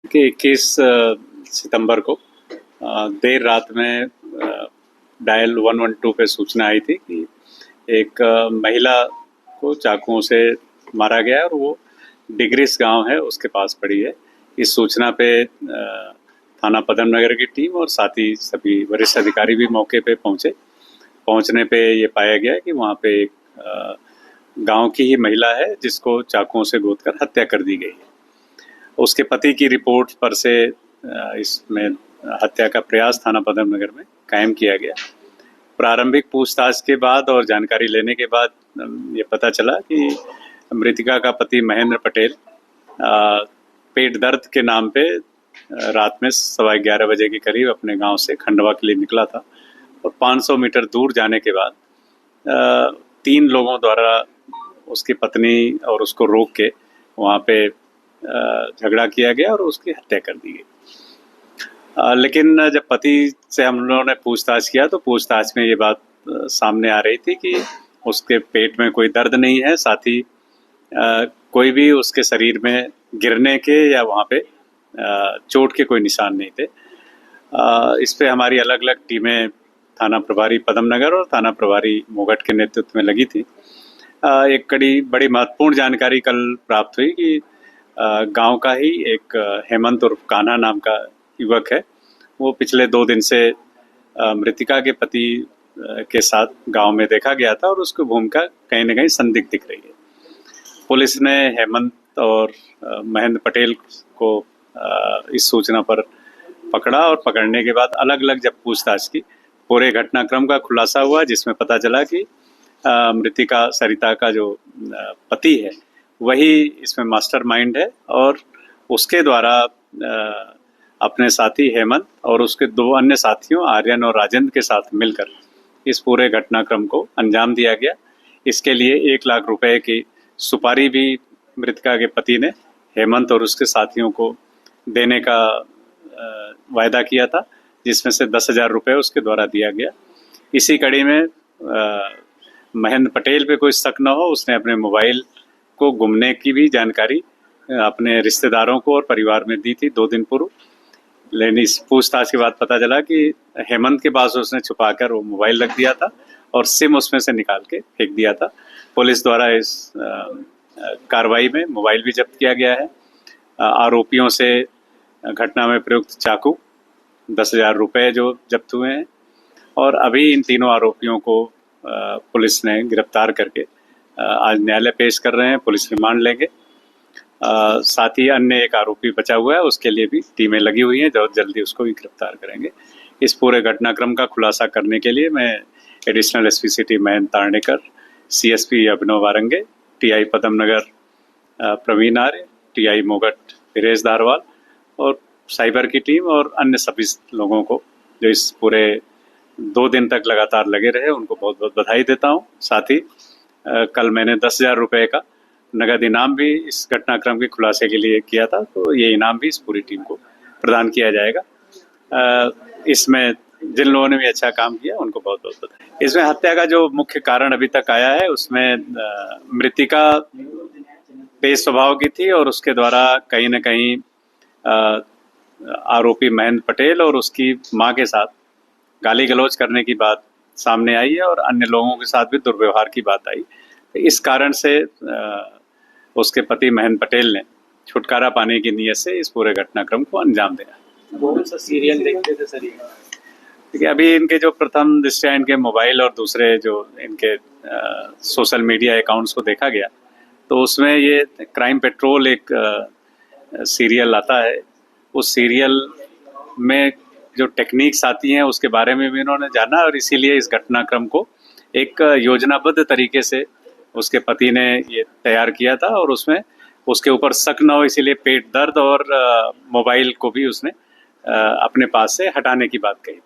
कि 21 सितंबर को देर रात में डायल 112 पे सूचना आई थी कि एक महिला को चाकुओं से मारा गया है और वो डिग्रिस गांव है उसके पास पड़ी है। इस सूचना पे थाना पदम नगर की टीम और साथ ही सभी वरिष्ठ अधिकारी भी मौके पे पहुंचे। पहुंचने पे ये पाया गया कि वहाँ पे एक गांव की ही महिला है जिसको चाकुओं से गोदकर हत्या कर दी गई है। उसके पति की रिपोर्ट पर से इसमें हत्या का प्रयास थाना पदम नगर में कायम किया गया। प्रारंभिक पूछताछ के बाद और जानकारी लेने के बाद ये पता चला कि मृतिका का पति महेंद्र पटेल पेट दर्द के नाम पे रात में 11:15 बजे के करीब अपने गांव से खंडवा के लिए निकला था और 500 मीटर दूर जाने के बाद 3 लोगों द्वारा उसकी पत्नी और उसको रोक के वहाँ पे झगड़ा किया गया और उसकी हत्या कर दी गई। लेकिन जब पति से हम लोगों ने पूछताछ किया तो पूछताछ में ये बात सामने आ रही थी कि उसके पेट में कोई दर्द नहीं है, साथ ही कोई भी उसके शरीर में गिरने के या वहाँ पे चोट के कोई निशान नहीं थे। इस पे हमारी अलग अलग टीमें थाना प्रभारी पदम नगर और थाना प्रभारी मोगट के नेतृत्व में लगी थी। एक बड़ी महत्वपूर्ण जानकारी कल प्राप्त हुई कि गांव का ही एक हेमंत उर्फ कान्हा नाम का युवक है, वो पिछले 2 दिन से मृतिका के पति के साथ गांव में देखा गया था और उसकी भूमिका कहीं न कहीं संदिग्ध दिख रही है। पुलिस ने हेमंत और महेंद्र पटेल को इस सूचना पर पकड़ा और पकड़ने के बाद अलग अलग जब पूछताछ की, पूरे घटनाक्रम का खुलासा हुआ जिसमें पता चला कि मृतिका सरिता का जो पति है वही इसमें मास्टरमाइंड है और उसके द्वारा अपने साथी हेमंत और उसके 2 अन्य साथियों आर्यन और राजेंद्र के साथ मिलकर इस पूरे घटनाक्रम को अंजाम दिया गया। इसके लिए 1 लाख रुपए की सुपारी भी मृतिका के पति ने हेमंत और उसके साथियों को देने का वायदा किया था, जिसमें से 10,000 रुपये उसके द्वारा दिया गया। इसी कड़ी में महेंद्र पटेल पे कोई शक न हो, उसने अपने मोबाइल को गुमने की भी जानकारी अपने रिश्तेदारों को और परिवार में दी थी 2 दिन पूर्व। लेकिन इस पूछताछ के बाद पता चला कि हेमंत के पास उसने छुपाकर वो मोबाइल रख दिया था और सिम उसमें से निकाल के फेंक दिया था। पुलिस द्वारा इस कार्रवाई में मोबाइल भी जब्त किया गया है। आरोपियों से घटना में प्रयुक्त चाकू, 10,000 रुपये जो जब्त हुए हैं और अभी इन तीनों आरोपियों को पुलिस ने गिरफ्तार करके आज न्यायालय पेश कर रहे हैं, पुलिस रिमांड लेंगे। साथ ही अन्य एक आरोपी बचा हुआ है, उसके लिए भी टीमें लगी हुई हैं, बहुत जल्दी उसको भी गिरफ्तार करेंगे। इस पूरे घटनाक्रम का खुलासा करने के लिए मैं additional SP city Mayank Tarnekar, CSP Abhinav Warange, TI Padam Nagar Praveen Arya, TI Mogat Viresh Dharwal और साइबर की टीम और अन्य सभी लोगों को जो इस पूरे 2 दिन तक लगातार लगे रहे उनको बहुत बहुत बधाई देता हूँ। साथ ही कल मैंने 10,000 रुपये का नगद इनाम भी इस घटनाक्रम के खुलासे के लिए किया था, तो ये इनाम भी इस पूरी टीम को प्रदान किया जाएगा। इसमें जिन लोगों ने भी अच्छा काम किया उनको बहुत बहुत बधाई। इसमें हत्या का जो मुख्य कारण अभी तक आया है उसमें मृतिका तेज स्वभाव की थी और उसके द्वारा कहीं न कहीं आरोपी महेंद्र पटेल और उसकी मां के साथ गाली गलौज करने की बात सामने आई है और अन्य लोगों के साथ भी दुर्व्यवहार की बात आई। तो इस कारण से उसके पति महेंद्र पटेल ने छुटकारा पाने की नीयत से इस पूरे घटनाक्रम को अंजाम दिया। कौन सा सीरियल देखते थे सर? देखिए, अभी इनके जो प्रथम दृष्टया इनके मोबाइल और दूसरे जो इनके सोशल मीडिया अकाउंट्स को देखा गया तो उसमें ये क्राइम पेट्रोल एक सीरियल आता है। उस सीरियल में जो टेक्निक्स आती हैं उसके बारे में भी इन्होंने जाना और इसीलिए इस घटनाक्रम को एक योजनाबद्ध तरीके से उसके पति ने ये तैयार किया था और उसमें उसके ऊपर शक न हो इसीलिए पेट दर्द और मोबाइल को भी उसने अपने पास से हटाने की बात कही थी।